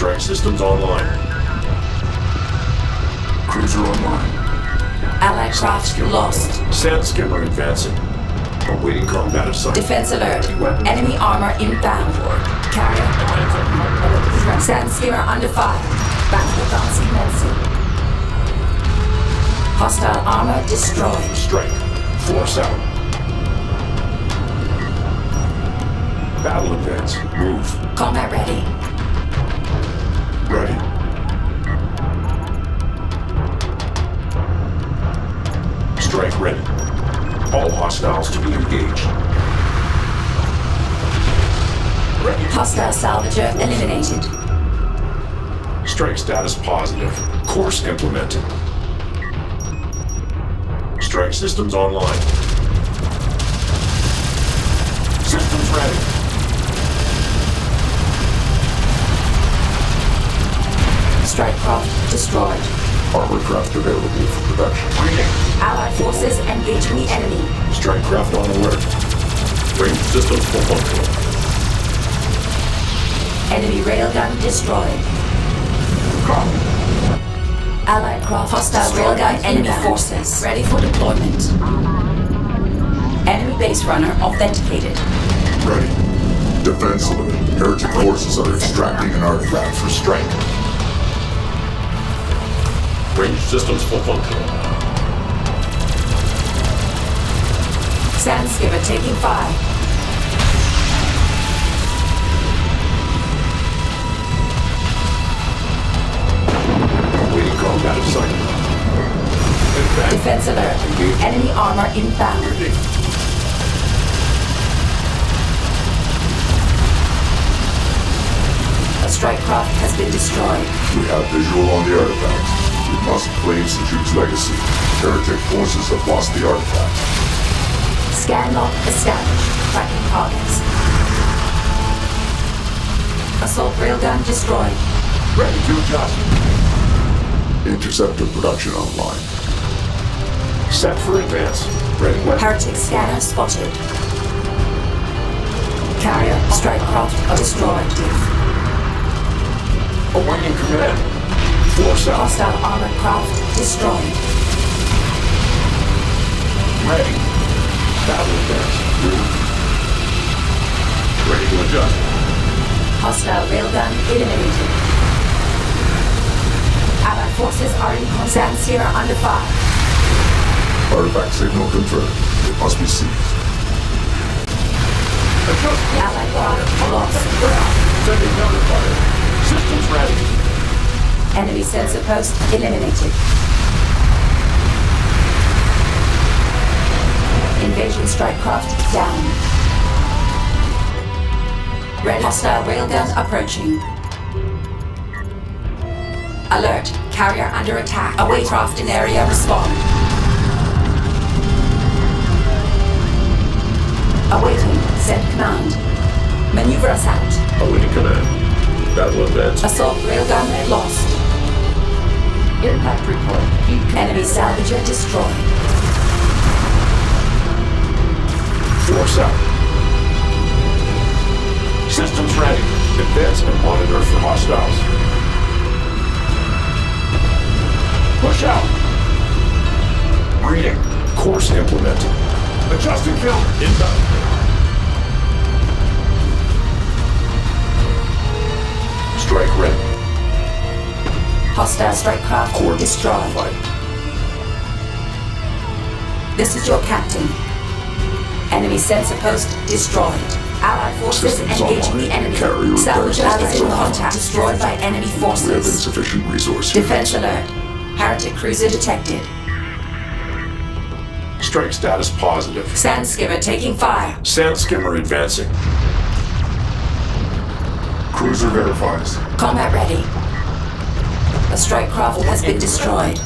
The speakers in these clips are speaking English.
Strike systems online. Cruiser online. Allied craft lost. Sand skimmer advancing. Awaiting combat assignment. Defense alert. Enemy armor inbound. Carrier. Sand skimmer under fire. Battle advance commencing. Hostile armor destroyed. Strike. Force out. Battle advance. Move. Combat ready. Ready. Strike ready. All hostiles to be engaged. Ready. Hostile salvager eliminated. Strike status positive. Course implemented. Strike systems online. Systems ready. Strike craft destroyed. Armor craft available for production. Reading. Allied forces engaging the enemy. Strike craft on alert. Range systems full functional. Enemy railgun destroyed. Copy. Allied craft hostile railgun enemy forces ready for deployment. Enemy base runner authenticated. Ready. Defense alert. Heretic forces are extracting an artifact For strike. Range systems full functional. Sand skimmer taking fire. Awaiting combat assignment. Advance. Defense alert. Enemy armor inbound. Ready. A strike craft has been destroyed. We have visual on the artifact. We must claim Seju's legacy. Heretic forces have lost the artifact. Scan log established. Tracking targets. Assault railgun destroyed. Ready to adjust. Interceptor production online. Set for advance. Ready weapon. Heretic scanner spotted. Carrier strike craft destroyed. Awaiting command. Force out. Hostile armored craft destroyed. Ready. Battle advance. Move. Ready to adjust. Hostile railgun eliminated. Allied forces are in Sand skimmer under fire. Artifact signal confirmed. It must be seized. Adjust. Allied craft lost. Sending counterfire. Systems ready. Enemy sensor post eliminated. Invasion strike craft down. Red hostile railgun approaching. Alert. Carrier under attack. Await craft in area respond. Awaiting. Send command. Maneuver us out. Awaiting command. Battle advance. Assault railgun lost. Impact report. Enemy salvager destroyed. Force out. Systems ready. Advance and monitor for hostiles. Push out. Reading. Course implemented. Adjusting counter. Inbound. Strike ready. Hostile strike craft Coordinates destroyed. verified. This is your captain. Enemy sensor post destroyed. Allied forces Systems engaging online. the enemy. Carrier Salvage advance is in online. contact. Destroyed by enemy We have forces. insufficient resources. Defense alert. Heretic cruiser detected. Strike status positive. Sand skimmer taking fire. Sand skimmer advancing. Cruiser verifies. Combat ready. A strike craft has been destroyed.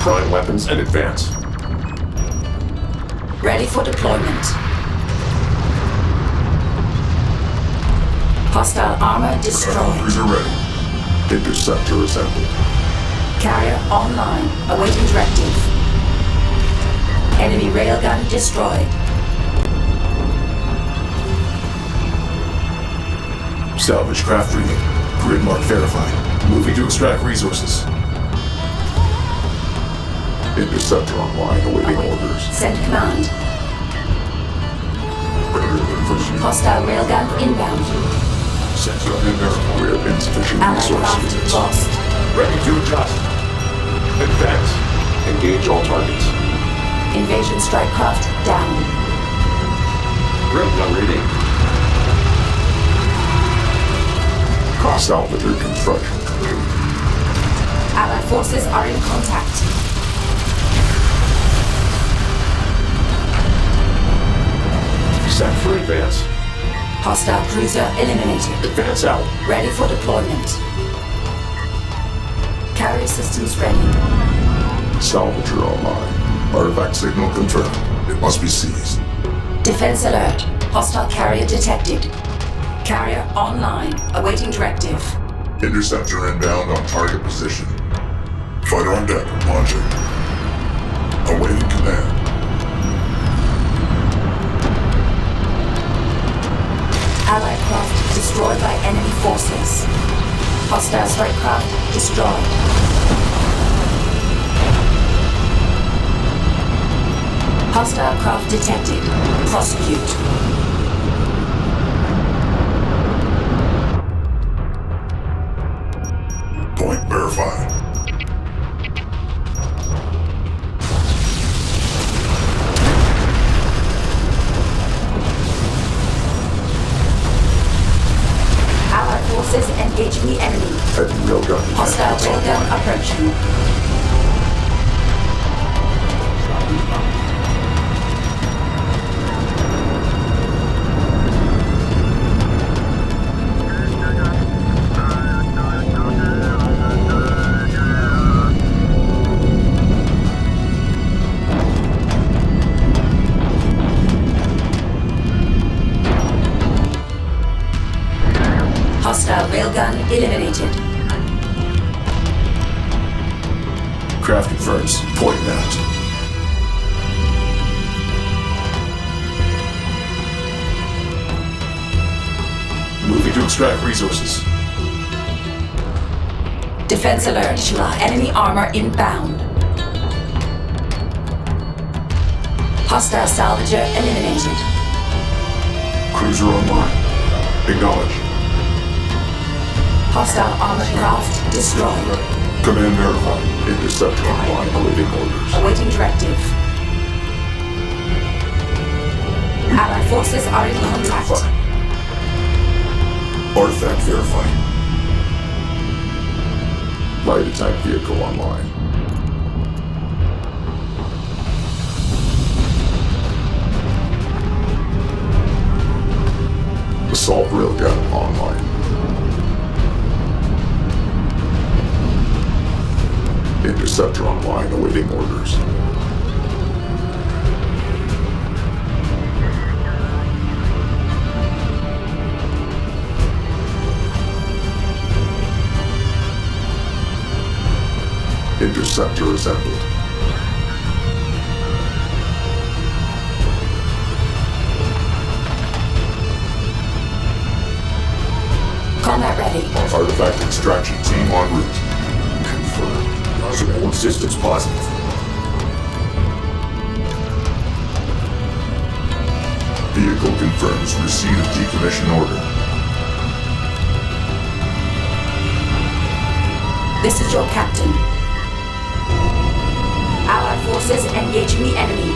Prime weapons and advance. Ready for deployment. Hostile armor destroyed. Cruiser ready. Interceptor assembled. Carrier online. Awaiting directive. Enemy railgun destroyed. Salvage craft reading. Grid mark verified. Moving to extract resources. Interceptor online, awaiting orders. Send command. Hostile railgun inbound. Sensor We have insufficient Allied craft resources. lost. ready to adjust. Advance. Engage all targets. Invasion strike craft down. Railgun reading. Salvager construction. Allied forces are in contact. Set for advance. Hostile cruiser eliminated. Advance out. Ready for deployment. Carrier systems ready. Salvager online. Artifact signal confirmed. It must be seized. Defense alert. Hostile carrier detected. Carrier online. Awaiting directive. Interceptor inbound on target position. Fighter on deck, launching. Awaiting command. Allied craft destroyed by enemy forces. Hostile strike craft destroyed. Hostile craft detected. Prosecute. Point verified. Allied forces engaging the enemy. Heavy railgun. Hostile railgun approaching. Hostile railgun eliminated. Craft confirms. Point mapped. Moving to extract resources. Defense alert. Enemy armor inbound. Hostile salvager eliminated. Cruiser online. Acknowledge. Hostile armored craft destroyed. Command verified. Interceptor online, awaiting orders. Awaiting directive. Allied forces are in contact. Artifact verified. Light attack vehicle online. Assault railgun online. Interceptor online, awaiting orders. Interceptor assembled. Combat ready. Artifact extraction team en route. Confirmed. Support systems positive. Vehicle confirms receipt of decommission order. This is your captain. Allied forces engaging the enemy.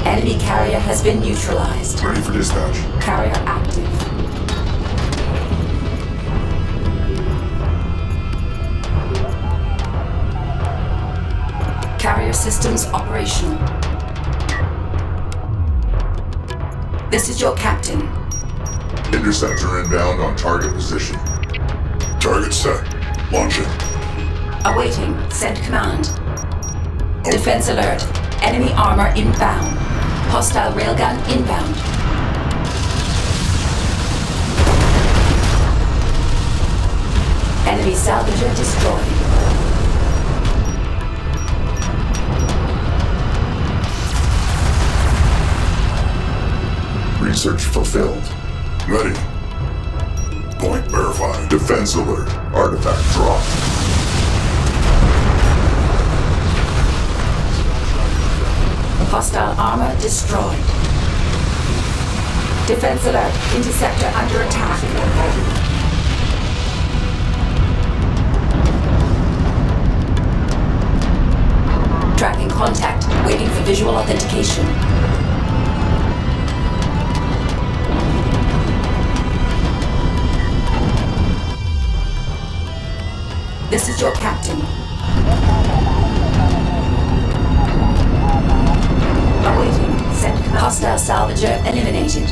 Enemy carrier has been neutralized. Ready for dispatch. Carrier active. Carrier systems operational. This is your captain. Interceptor inbound on target position. Target set. Launching. Awaiting. Send command. Defense alert. Enemy armor inbound. Hostile railgun inbound. Enemy salvager destroyed. Research fulfilled. Ready. Point verified. Defense alert. Artifact dropped. Hostile armor destroyed. Defense alert. Interceptor under attack. Tracking contact. Waiting for visual authentication. This is your captain. Awaiting. Send hostile salvager eliminated.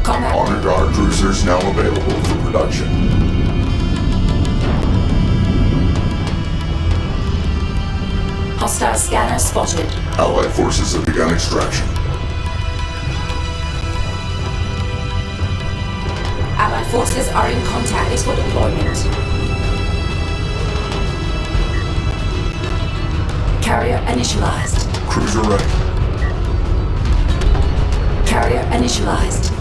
Combat. Honor Guard cruisers now available for production. Hostile scanner spotted. Allied forces have begun extraction. Allied forces are in contact for deployment. Carrier initialized. Cruiser ready. Carrier initialized.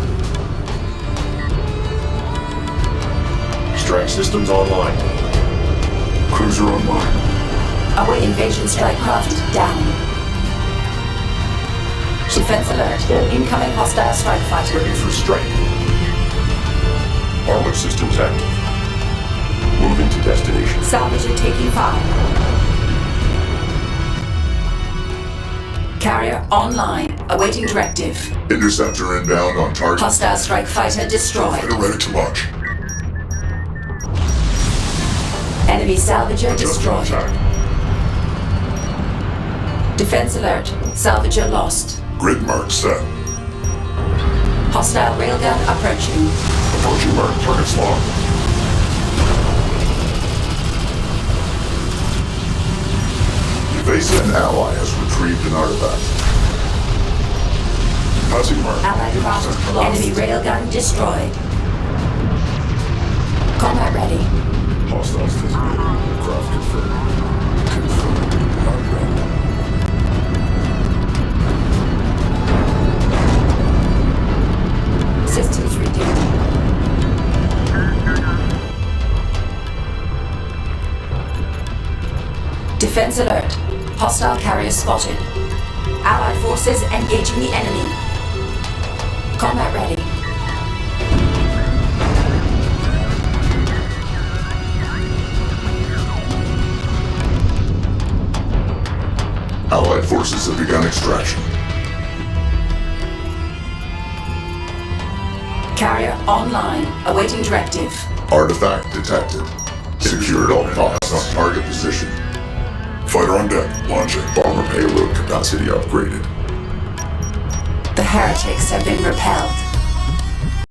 Strike systems online. Cruiser online. Away invasion strike craft down. Defense alert. Incoming hostile strike fighter. Ready for strike. Armor systems active. Moving to destination. Salvager taking fire. Carrier online. Awaiting directive. Interceptor inbound on target. Hostile strike fighter destroyed. Fighter ready to launch. Enemy salvager Adjust destroyed. contact. Defense alert. Salvager lost. Grid mark set. Hostile railgun approaching. Approaching mark. Target's locked. Evasive ally has retrieved an artifact. Passing mark. Allied craft lost. Enemy railgun destroyed. Combat ready. Hostiles designated. Craft confirmed. Confirmed. Not Systems ready. Defense alert. Hostile carrier spotted. Allied forces engaging the enemy. Combat ready. Allied forces have begun extraction. Carrier online. Awaiting directive. Artifact detected. Secured all costs on target position. Fighter on deck. Launching. Bomber payload capacity upgraded. The heretics have been repelled.